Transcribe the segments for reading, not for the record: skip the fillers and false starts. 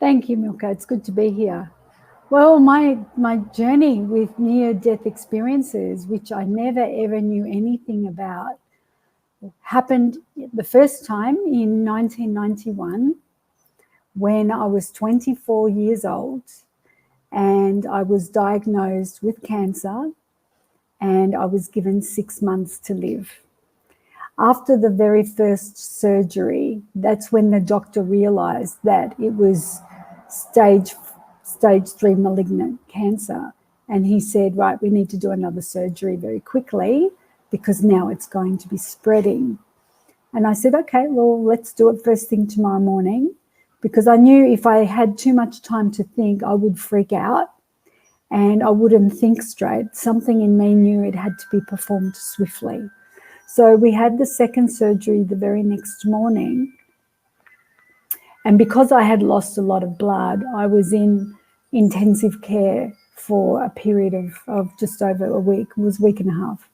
Thank you, Milka. It's good to be here. Well, my journey with near-death experiences, which I never ever knew anything about, happened the first time in 1991 when I was 24 years old and I was diagnosed with cancer and I was given 6 months to live. After the very first surgery, that's when the doctor realized that it was stage 3 malignant cancer. And he said, right, we need to do another surgery very quickly because now it's going to be spreading. And I said, okay, well, let's do it first thing tomorrow morning, because I knew if I had too much time to think, I would freak out and I wouldn't think straight. Something in me knew it had to be performed swiftly. So we had the second surgery the very next morning. And because I had lost a lot of blood, I was in intensive care for a period of just over a week. It was a week and a half.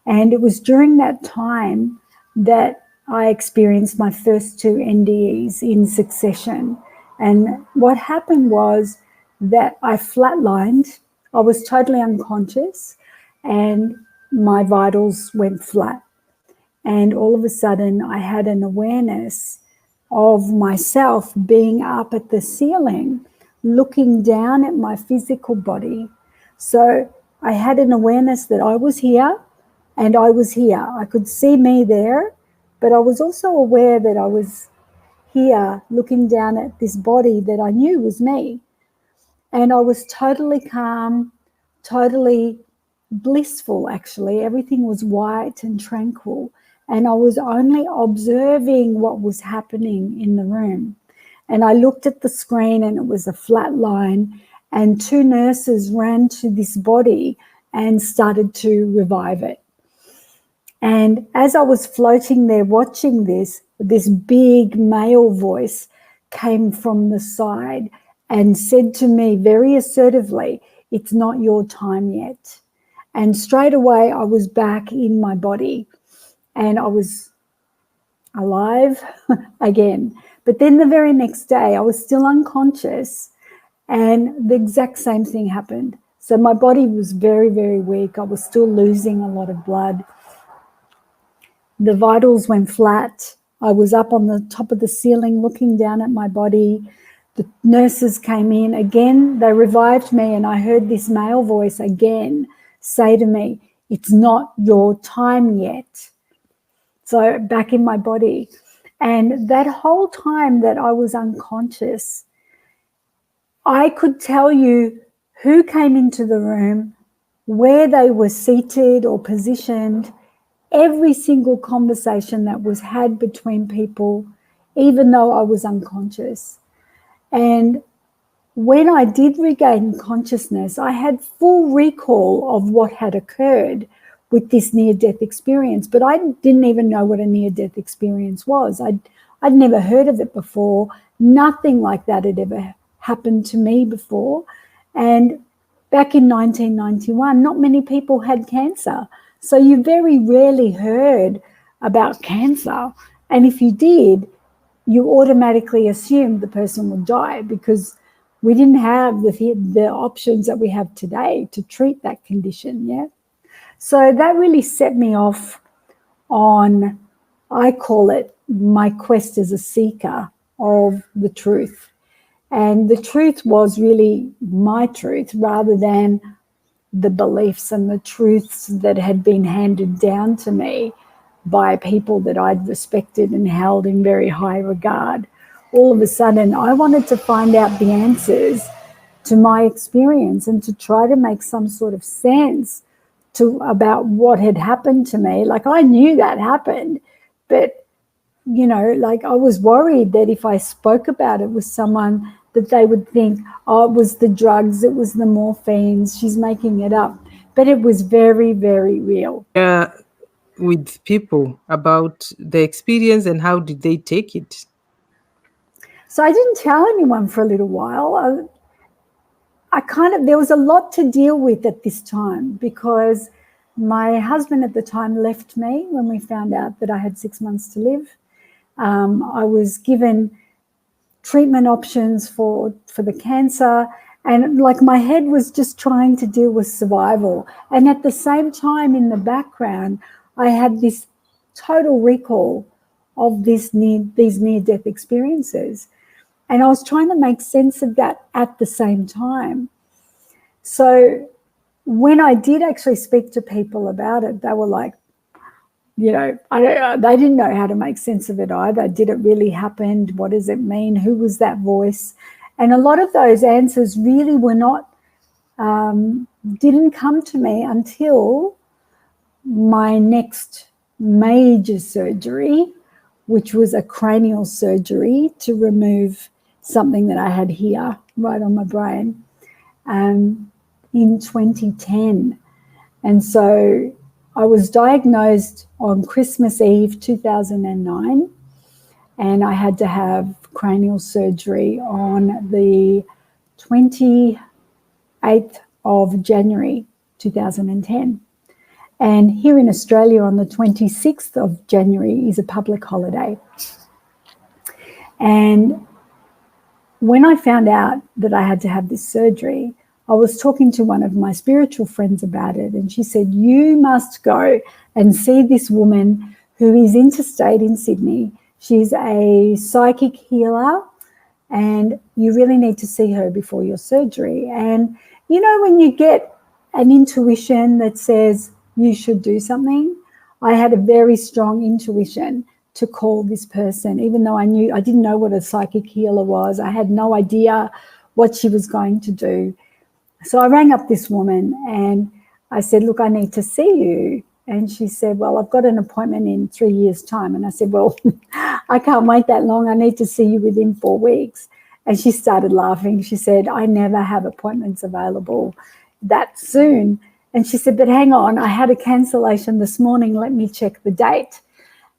And it was during that time that I experienced my first 2 NDEs in succession. And what happened was that I flatlined. I was totally unconscious and my vitals went flat. And all of a sudden I had an awareness of myself being up at the ceiling, looking down at my physical body. So I had an awareness that I was here and I was here. I could see me there, but I was also aware that I was here looking down at this body that I knew was me. And I was totally calm, totally blissful, actually. Everything was white and tranquil. And I was only observing what was happening in the room. And I looked at the screen and it was a flat line. And 2 nurses ran to this body and started to revive it. And as I was floating there watching this big male voice came from the side and said to me very assertively, "It's not your time yet." And straight away I was back in my body and I was alive again. But then the very next day I was still unconscious and the exact same thing happened. So my body was very, very weak. I was still losing a lot of blood. The vitals went flat. I was up on the top of the ceiling looking down at my body. The nurses came in again. They revived me and I heard this male voice again say to me, "It's not your time yet." So back in my body. And that whole time that I was unconscious, I could tell you who came into the room, where they were seated or positioned, every single conversation that was had between people, even though I was unconscious. And when I did regain consciousness, I had full recall of what had occurred with this near-death experience, but I didn't even know what a near-death experience was. I'd never heard of it before. Nothing like that had ever happened to me before. And back in 1991, not many people had cancer. So you very rarely heard about cancer. And if you did, you automatically assumed the person would die because we didn't have the options that we have today to treat that condition, yeah? So that really set me off on, I call it my quest as a seeker of the truth. And the truth was really my truth rather than the beliefs and the truths that had been handed down to me by people that I'd respected and held in very high regard. All of a sudden, I wanted to find out the answers to my experience and to try to make some sort of sense about what had happened to me. Like, I knew that happened, but, you know, like, I was worried that if I spoke about it with someone that they would think, oh, it was the drugs, it was the morphines, she's making it up. But it was very, very real. With people about the experience and how did they take it? So I didn't tell anyone for a little while. There was a lot to deal with at this time because my husband at the time left me when we found out that I had 6 months to live. I was given treatment options for the cancer. And like my head was just trying to deal with survival. And at the same time, in the background, I had this total recall of these near-death experiences. And I was trying to make sense of that at the same time. So when I did actually speak to people about it, they were like, you know, they didn't know how to make sense of it either. Did it really happen? What does it mean? Who was that voice? And a lot of those answers really were not, didn't come to me until my next major surgery, which was a cranial surgery to remove something that I had here, right on my brain, in 2010. And so I was diagnosed on Christmas Eve 2009, and I had to have cranial surgery on the 28th of January 2010. And here in Australia on the 26th of January is a public holiday. And when I found out that I had to have this surgery, I was talking to one of my spiritual friends about it, and she said, you must go and see this woman who is interstate in Sydney. She's a psychic healer, and you really need to see her before your surgery. And you know, when you get an intuition that says you should do something, I had a very strong intuition to call this person, even though I didn't know what a psychic healer was. I had no idea what she was going to do. So I rang up this woman and I said, look, I need to see you. And she said, well, I've got an appointment in 3 years' time. And I said, well, I can't wait that long. I need to see you within 4 weeks. And she started laughing. She said, I never have appointments available that soon. And she said, but hang on, I had a cancellation this morning. Let me check the date.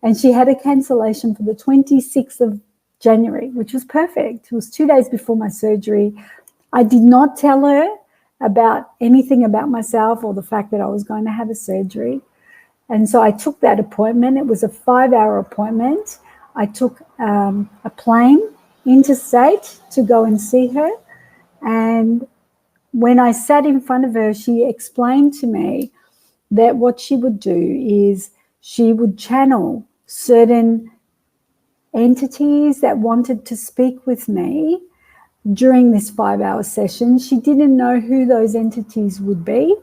And she had a cancellation for the 26th of January, which was perfect. It was 2 days before my surgery. I did not tell her about anything about myself or the fact that I was going to have a surgery. And so I took that appointment. It was a 5-hour appointment. I took a plane interstate to go and see her. And when I sat in front of her, she explained to me that what she would do is she would channel certain entities that wanted to speak with me during this 5-hour session. She didn't know who those entities would be,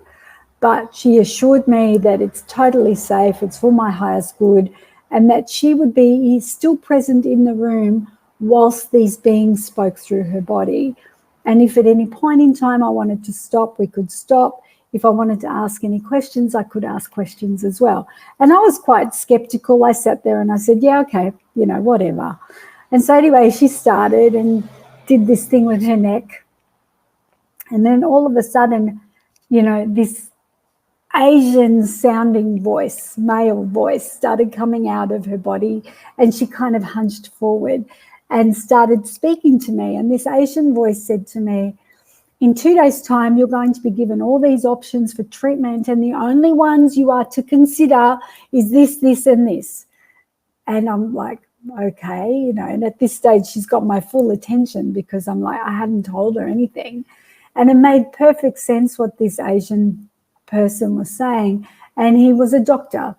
but she assured me that it's totally safe, it's for my highest good, and that she would be still present in the room whilst these beings spoke through her body. And if at any point in time I wanted to stop, we could stop. If I wanted to ask any questions, I could ask questions as well. And I was quite skeptical. I sat there and I said, yeah, okay, you know, whatever. And so anyway, she started and did this thing with her neck. And then all of a sudden, you know, this Asian sounding voice, male voice, started coming out of her body, and she kind of hunched forward and started speaking to me. And this Asian voice said to me, in 2 days' time, you're going to be given all these options for treatment, and the only ones you are to consider is this, this, and this. And I'm like, okay, you know, and at this stage, she's got my full attention because I'm like, I hadn't told her anything. And it made perfect sense what this Asian person was saying. And he was a doctor.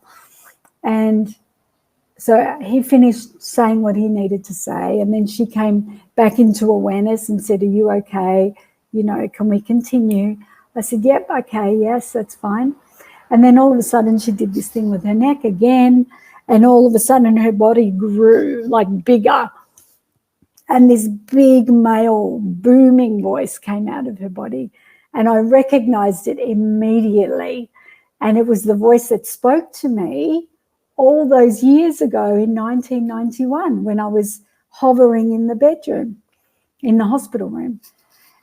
And so he finished saying what he needed to say. And then she came back into awareness and said, are you okay? You know, can we continue? I said, yep, okay, yes, that's fine. And then all of a sudden she did this thing with her neck again. And all of a sudden her body grew like bigger. And this big male booming voice came out of her body. And I recognized it immediately. And it was the voice that spoke to me all those years ago in 1991 when I was hovering in the bedroom, in the hospital room.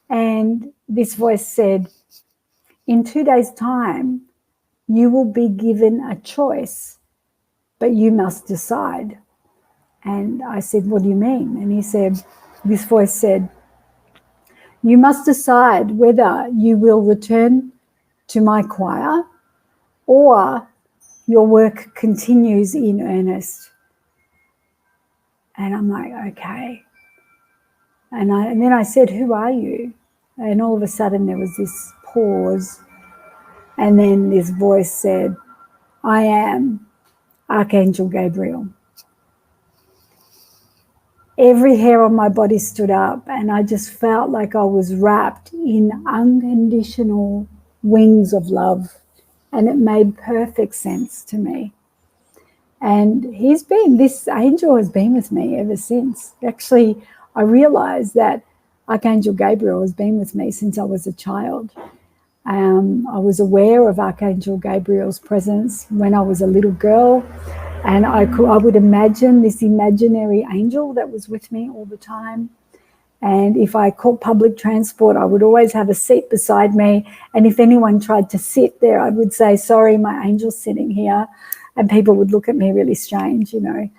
And this voice said, in 2 days' time, you will be given a choice, but you must decide. And I said, what do you mean? And he said, this voice said, you must decide whether you will return to my choir or your work continues in earnest. And I'm like, okay. And then I said, "Who are you?" And all of a sudden there was this pause, and then this voice said, "I am Archangel Gabriel." Every hair on my body stood up, and I just felt like I was wrapped in unconditional wings of love, and it made perfect sense to me. And this angel has been with me ever since. Actually, I realized that Archangel Gabriel has been with me since I was a child. I was aware of Archangel Gabriel's presence when I was a little girl, and I would imagine this imaginary angel that was with me all the time. And if I caught public transport, I would always have a seat beside me. And if anyone tried to sit there, I would say, "Sorry, my angel's sitting here." And people would look at me really strange, you know.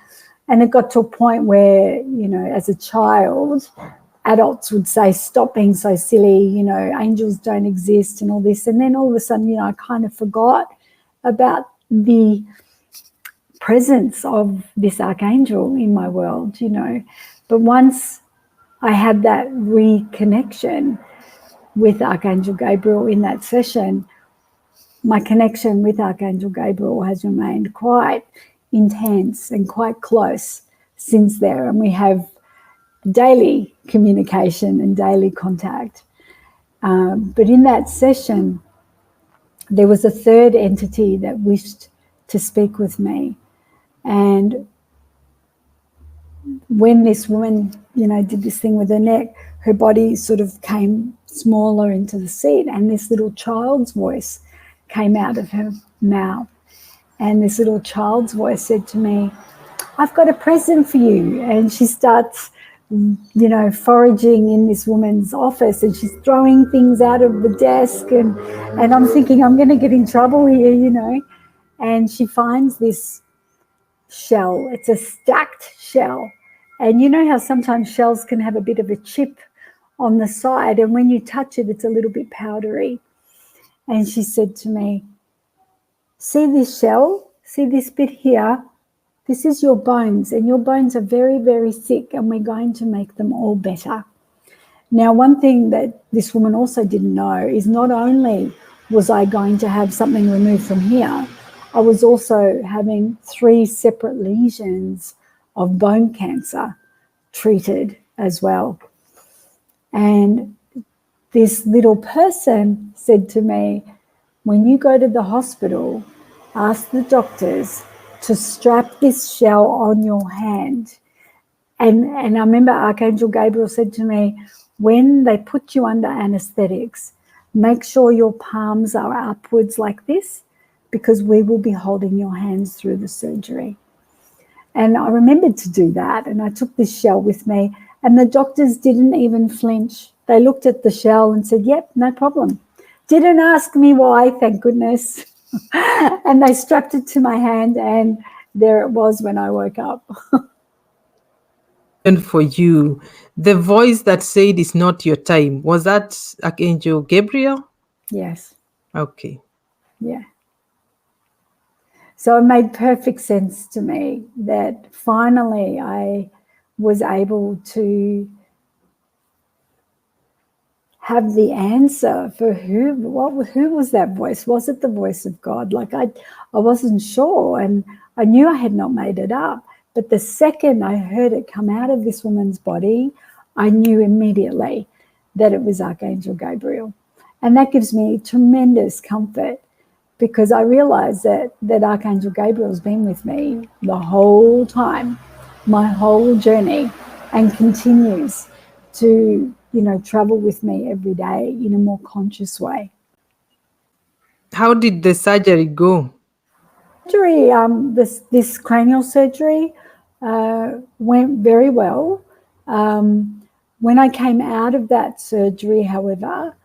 And it got to a point where, you know, as a child, adults would say, "Stop being so silly, you know, angels don't exist," and all this. And then all of a sudden, you know, I kind of forgot about the presence of this archangel in my world, you know. But once I had that reconnection with Archangel Gabriel in that session, my connection with Archangel Gabriel has remained quite intense and quite close since there. And we have daily communication and daily contact. But in that session, there was a third entity that wished to speak with me. And when this woman, you know, did this thing with her neck, her body sort of came smaller into the seat, and this little child's voice came out of her mouth. And this little child's voice said to me, "I've got a present for you." And she starts, you know, foraging in this woman's office, and she's throwing things out of the desk. And I'm thinking, I'm going to get in trouble here, you know. And she finds this shell. It's a stacked shell. And you know how sometimes shells can have a bit of a chip on the side, and when you touch it, it's a little bit powdery. And she said to me, "See this shell? See this bit here? This is your bones, and your bones are very, very thick, and we're going to make them all better." Now, one thing that this woman also didn't know is not only was I going to have something removed from here, I was also having 3 separate lesions of bone cancer treated as well. And this little person said to me, "When you go to the hospital, ask the doctors to strap this shell on your hand." And I remember Archangel Gabriel said to me, "When they put you under anesthetics, make sure your palms are upwards like this, because we will be holding your hands through the surgery." And I remembered to do that, and I took this shell with me, and the doctors didn't even flinch. They looked at the shell and said, "Yep, no problem." Didn't ask me why, thank goodness. And they strapped it to my hand, and there it was when I woke up. And for you, the voice that said it's not your time, was that Archangel Gabriel? Yes, Okay. yeah. So it made perfect sense to me that finally I was able to have the answer for who was that voice? Was it the voice of God? Like I wasn't sure, and I knew I had not made it up. But the second I heard it come out of this woman's body, I knew immediately that it was Archangel Gabriel. And that gives me tremendous comfort, because I realize that Archangel Gabriel's been with me the whole time, my whole journey, and continues to, you know, travel with me every day in a more conscious way. How did the surgery go? Surgery, this cranial surgery went very well. When I came out of that surgery, however,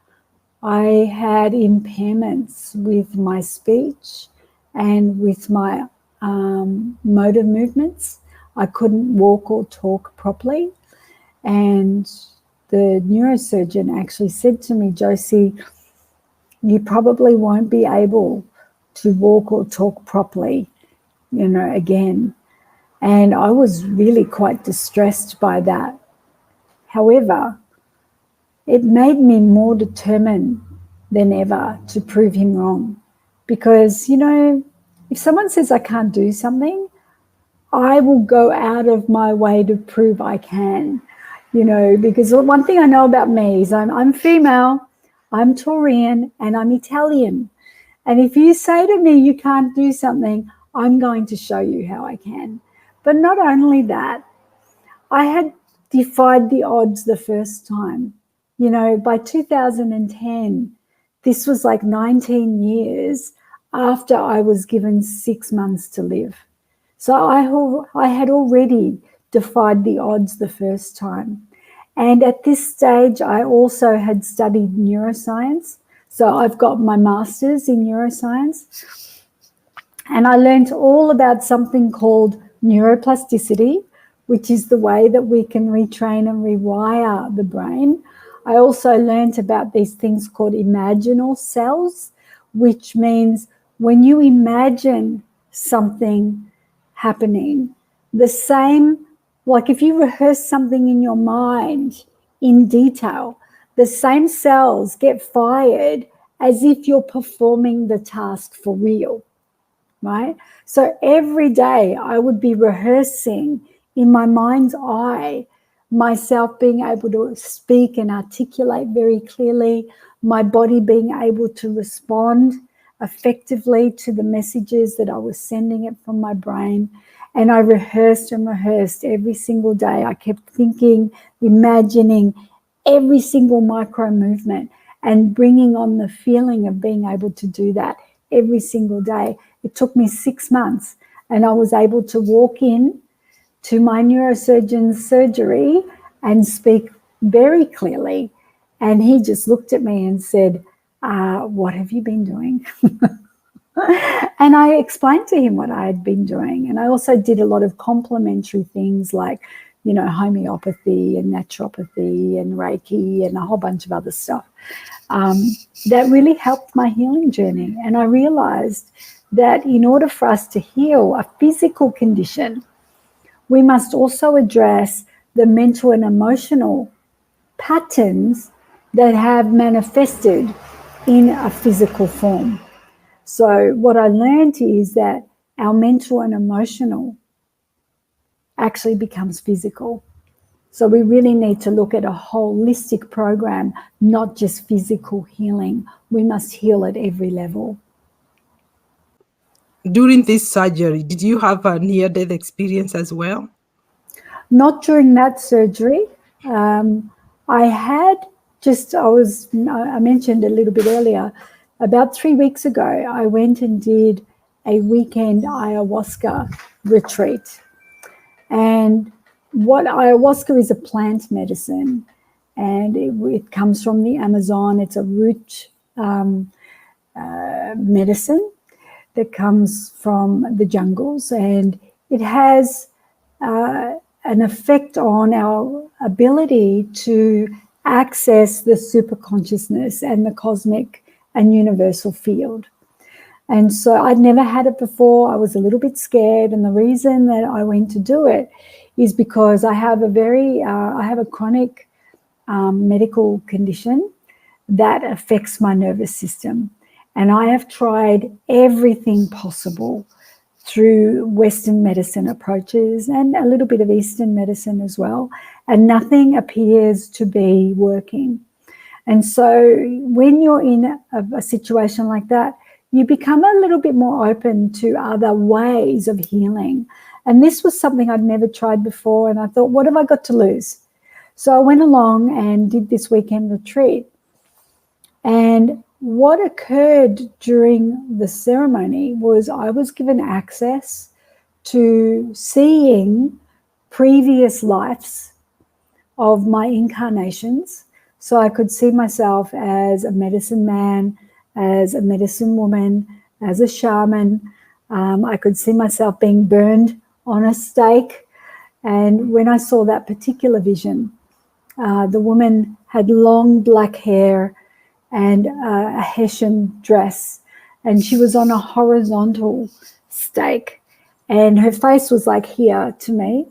I had impairments with my speech and with my motor movements. I couldn't walk or talk properly. And the neurosurgeon actually said to me, "Josie, you probably won't be able to walk or talk properly, you know, again." And I was really quite distressed by that. However, it made me more determined than ever to prove him wrong. Because, you know, if someone says I can't do something, I will go out of my way to prove I can, you know, because one thing I know about me is I'm female, I'm Taurian, and I'm Italian. And if you say to me you can't do something, I'm going to show you how I can. But not only that, I had defied the odds the first time. You know, by 2010, this was like 19 years after I was given 6 months to live. So I had already defied the odds the first time. And at this stage, I also had studied neuroscience. So I've got my master's in neuroscience. And I learned all about something called neuroplasticity, which is the way that we can retrain and rewire the brain. I also learned about these things called imaginal cells, which means when you imagine something happening, the same, like if you rehearse something in your mind in detail, the same cells get fired as if you're performing the task for real. Right? So every day I would be rehearsing in my mind's eye myself being able to speak and articulate very clearly, my body being able to respond effectively to the messages that I was sending it from my brain. And I rehearsed and rehearsed every single day. I kept thinking, imagining every single micro movement and bringing on the feeling of being able to do that every single day. It took me 6 months, and I was able to walk in to my neurosurgeon's surgery and speak very clearly. And he just looked at me and said, what have you been doing? And I explained to him what I had been doing. And I also did a lot of complementary things like, you know, homeopathy and naturopathy and Reiki and a whole bunch of other stuff. That really helped my healing journey. And I realized that in order for us to heal a physical condition, we must also address the mental and emotional patterns that have manifested in a physical form. So what I learned is that our mental and emotional actually becomes physical. So we really need to look at a holistic program, not just physical healing. We must heal at every level. During this surgery, did you have a near-death experience as well? Not during that surgery. I mentioned a little bit earlier, about 3 weeks ago, I went and did a weekend ayahuasca retreat. And what ayahuasca is a plant medicine, and it comes from the Amazon. It's a root medicine that comes from the jungles, and it has an effect on our ability to access the superconsciousness and the cosmic and universal field. And so I'd never had it before. I was a little bit scared, and the reason that I went to do it is because I have a chronic medical condition that affects my nervous system. And I have tried everything possible through Western medicine approaches and a little bit of Eastern medicine as well, and nothing appears to be working. And so when you're in a situation like that, you become a little bit more open to other ways of healing. And this was something I'd never tried before, and I thought, what have I got to lose? So I went along and did this weekend retreat. And what occurred during the ceremony was I was given access to seeing previous lives of my incarnations. So I could see myself as a medicine man, as a medicine woman, as a shaman. I could see myself being burned on a stake. And when I saw that particular vision, the woman had long black hair and a Hessian dress, and she was on a horizontal stake, and her face was like here to me,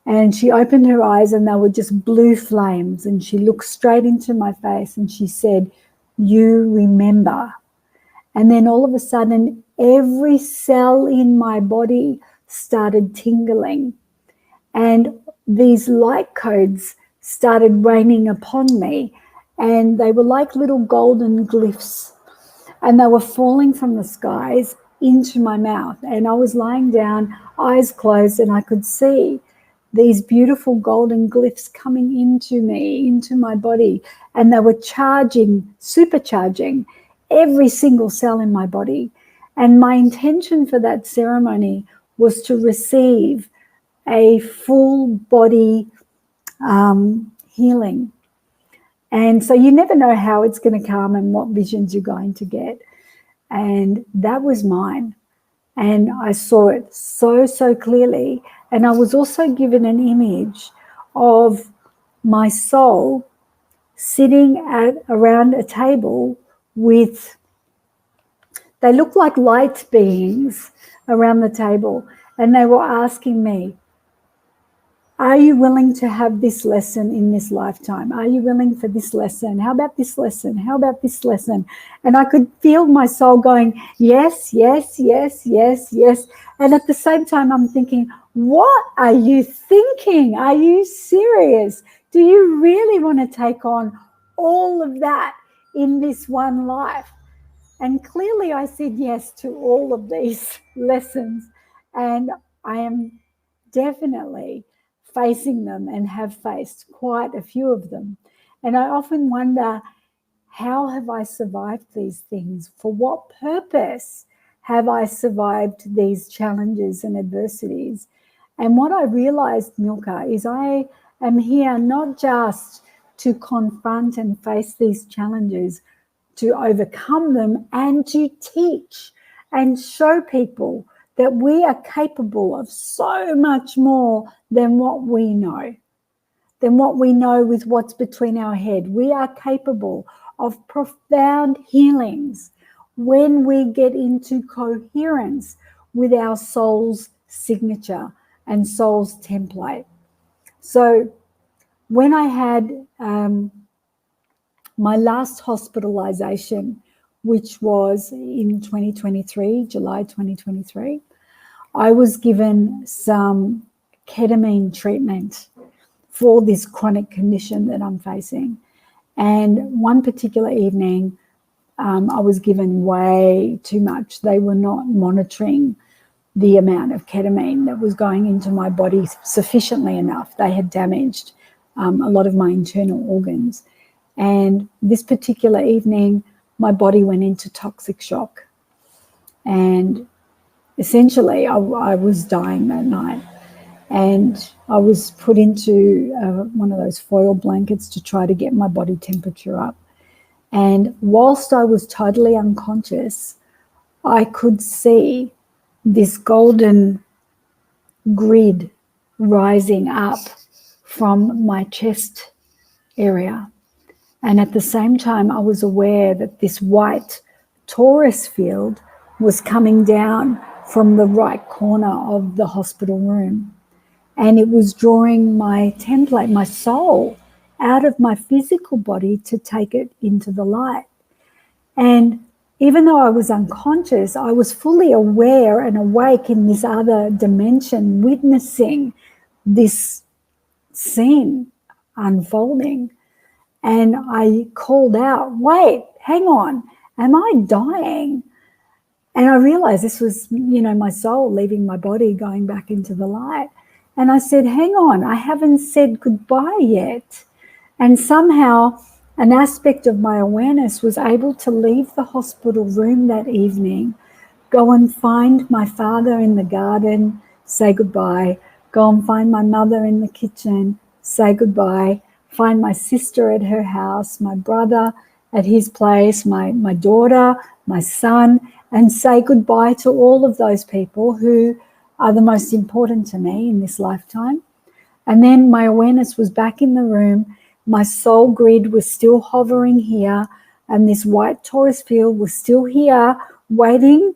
And she opened her eyes and they were just blue flames. And she looked straight into my face and she said, "You remember." And then all of a sudden, every cell in my body started tingling. And these light codes started raining upon me. And they were like little golden glyphs. And they were falling from the skies into my mouth. And I was lying down, eyes closed, and I could see these beautiful golden glyphs coming into me, into my body. And they were charging, supercharging every single cell in my body. And my intention for that ceremony was to receive a full body healing. And so you never know how it's going to come and what visions you're going to get. And that was mine. And I saw it so, so clearly. And I was also given an image of my soul sitting around a table with, they looked like light beings around the table. And they were asking me, "Are you willing to have this lesson in this lifetime? Are you willing for this lesson? How about this lesson? How about this lesson?" And I could feel my soul going, yes, yes, yes, yes, yes. And at the same time, I'm thinking, what are you thinking? Are you serious? Do you really want to take on all of that in this one life? And clearly I said yes to all of these lessons. And I am definitely facing them and have faced quite a few of them. And I often wonder, how have I survived these things? For what purpose have I survived these challenges and adversities? And what I realized, Milka, is I am here not just to confront and face these challenges, to overcome them and to teach and show people that we are capable of so much more than what we know, with what's between our head. We are capable of profound healings when we get into coherence with our soul's signature and soul's template. So when I had my last hospitalization, which was in 2023, July 2023, I was given some ketamine treatment for this chronic condition that I'm facing. And one particular evening, I was given way too much. They were not monitoring the amount of ketamine that was going into my body sufficiently enough. They had damaged a lot of my internal organs. And this particular evening, my body went into toxic shock. And essentially, I was dying that night. And I was put into one of those foil blankets to try to get my body temperature up. And whilst I was totally unconscious, I could see this golden grid rising up from my chest area. And at the same time, I was aware that this white torus field was coming down from the right corner of the hospital room. And it was drawing my template, my soul, out of my physical body to take it into the light. And even though I was unconscious, I was fully aware and awake in this other dimension, witnessing this scene unfolding. And I called out, "Wait, hang on, am I dying?" And I realized this was, my soul leaving my body, going back into the light. And I said, "Hang on, I haven't said goodbye yet." And somehow an aspect of my awareness was able to leave the hospital room that evening, go and find my father in the garden, say goodbye, go and find my mother in the kitchen, say goodbye, find my sister at her house, my brother at his place, my daughter, my son, and say goodbye to all of those people who are the most important to me in this lifetime. And then my awareness was back in the room. My soul grid was still hovering here, and this white torus field was still here waiting,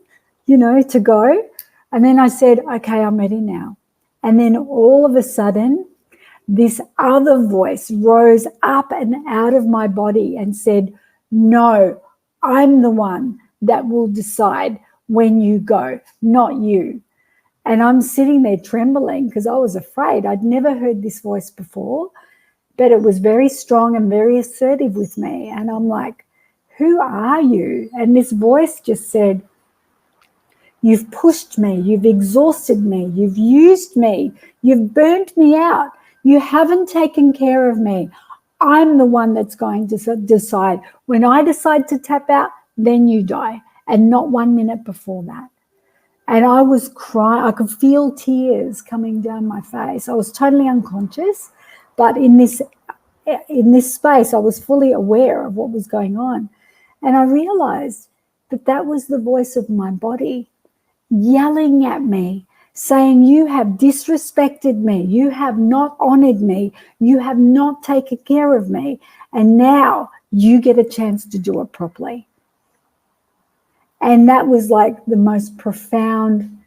to go. And then I said, "Okay, I'm ready now." And then all of a sudden, this other voice rose up and out of my body and said, no, I'm the one that will decide when you go, not you. And I'm sitting there trembling because I was afraid. I'd never heard this voice before, but it was very strong and very assertive with me. And I'm like, who are you? And this voice just said, you've pushed me, you've exhausted me, you've used me, you've burnt me out, you haven't taken care of me. I'm the one that's going to decide. When I decide to tap out, then you die, and not 1 minute before that. And I was crying. I could feel tears coming down my face. I was totally unconscious, but in this space, I was fully aware of what was going on. And I realized that that was the voice of my body yelling at me, saying, you have disrespected me, you have not honored me, you have not taken care of me, and now you get a chance to do it properly. And that was like the most profound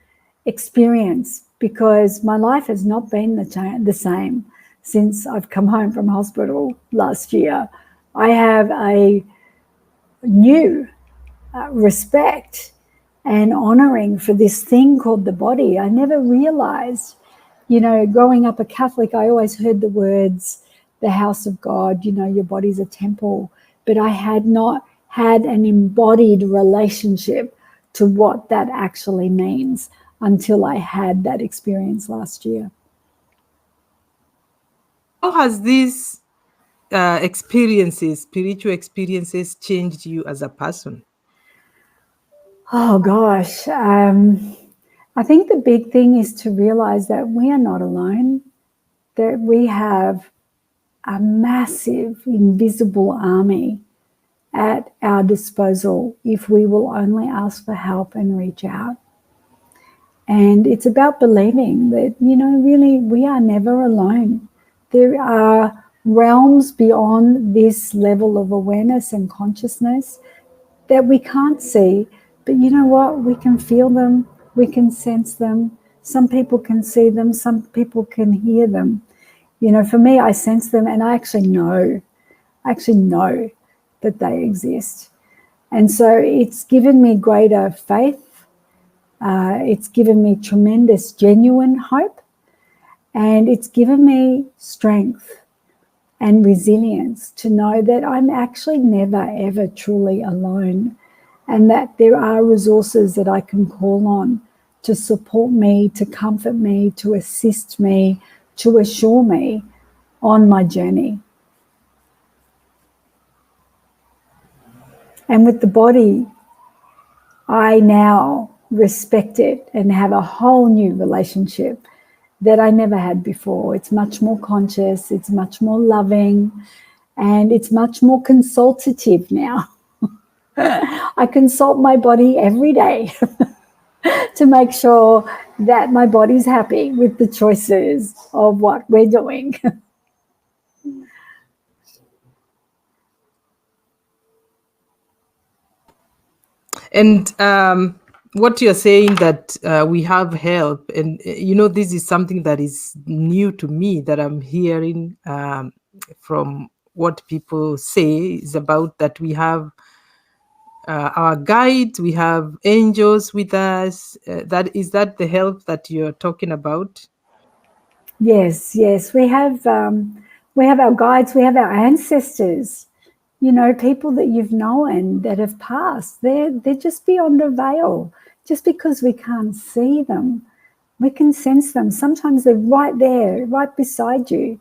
experience, because my life has not been the same since I've come home from hospital last year. I have a new respect and honoring for this thing called the body. I never realized, growing up a Catholic, I always heard the words, the house of God, your body's a temple, but I had not had an embodied relationship to what that actually means until I had that experience last year. How has these spiritual experiences, changed you as a person? Oh gosh, I think the big thing is to realize that we are not alone, that we have a massive invisible army at our disposal if we will only ask for help and reach out. And it's about believing that, really we are never alone. There are realms beyond this level of awareness and consciousness that we can't see, but you know what? We can feel them, we can sense them. Some people can see them, some people can hear them. For me, I sense them, and I actually know that they exist. And so it's given me greater faith. It's given me tremendous, genuine hope. And it's given me strength and resilience to know that I'm actually never, ever truly alone, and that there are resources that I can call on to support me, to comfort me, to assist me, to assure me on my journey. And with the body, I now respect it and have a whole new relationship that I never had before. It's much more conscious, it's much more loving, and it's much more consultative now. I consult my body every day to make sure that my body's happy with the choices of what we're doing. And what you're saying, that we have help, and this is something that is new to me, that I'm hearing from what people say, is about that we have our guides, we have angels with us. That the help that you're talking about? Yes, we have our guides, we have our ancestors. People that you've known that have passed. They're just beyond a veil. Just because we can't see them, we can sense them. Sometimes they're right there, right beside you,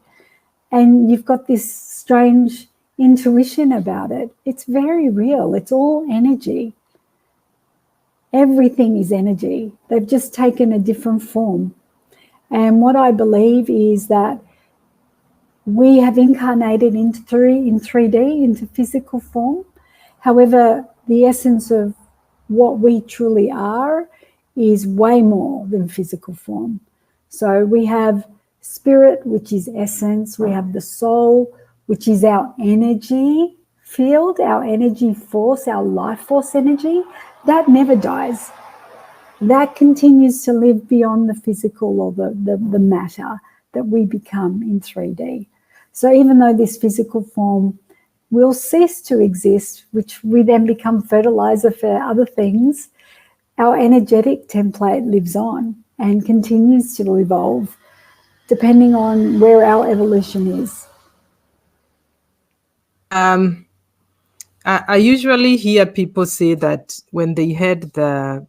and you've got this strange intuition about it. It's very real. It's all energy. Everything is energy. They've just taken a different form. And what I believe is that we have incarnated in 3D, into physical form. However, the essence of what we truly are is way more than physical form. So we have spirit, which is essence. We have the soul, which is our energy field, our energy force, our life force energy. That never dies. that continues to live beyond the physical or the matter that we become in 3D. So even though this physical form will cease to exist, which we then become fertilizer for other things, our energetic template lives on and continues to evolve depending on where our evolution is. I usually hear people say that when they had the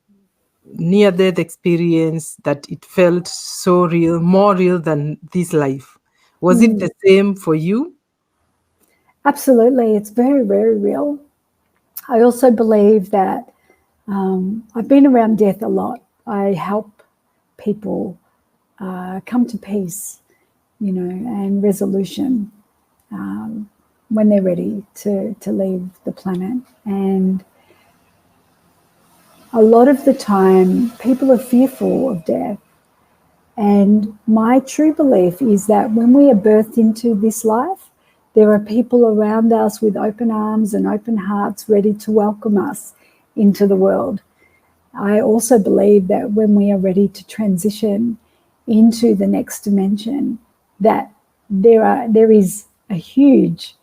near-death experience, that it felt so real, more real than this life. Was it the same for you? Absolutely, it's very, very real. I also believe that I've been around death a lot. I help people come to peace, and resolution when they're ready to leave the planet. And a lot of the time, people are fearful of death. And my true belief is that when we are birthed into this life, there are people around us with open arms and open hearts ready to welcome us into the world. I also believe that when we are ready to transition into the next dimension, that there is a huge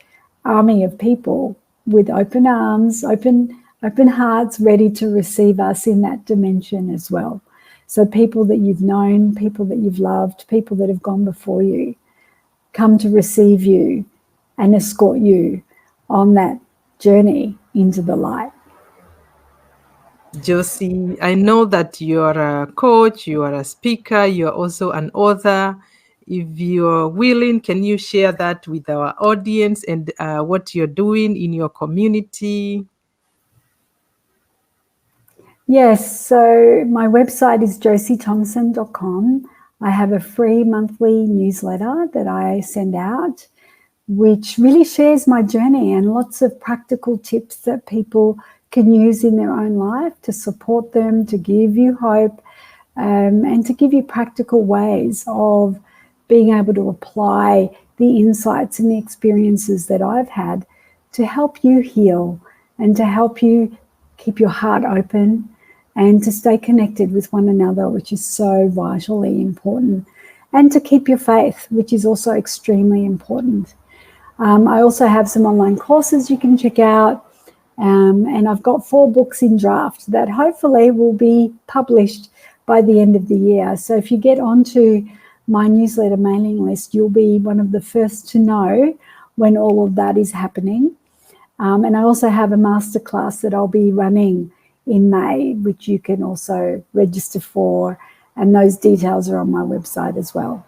army of people with open arms, open hearts, ready to receive us in that dimension as well. So people that you've known, people that you've loved, people that have gone before you, come to receive you and escort you on that journey into the light. Josie, I know that you're a coach, you are a speaker, you're also an author. If you're willing, can you share that with our audience and what you're doing in your community? Yes, so my website is josiethompson.com. I have a free monthly newsletter that I send out, which really shares my journey and lots of practical tips that people can use in their own life to support them, to give you hope, and to give you practical ways of being able to apply the insights and the experiences that I've had to help you heal and to help you keep your heart open and to stay connected with one another, which is so vitally important, and to keep your faith, which is also extremely important. I also have some online courses you can check out, and I've got 4 books in draft that hopefully will be published by the end of the year. So if you get onto my newsletter mailing list, you'll be one of the first to know when all of that is happening. And I also have a masterclass that I'll be running in May, which you can also register for, and those details are on my website as well.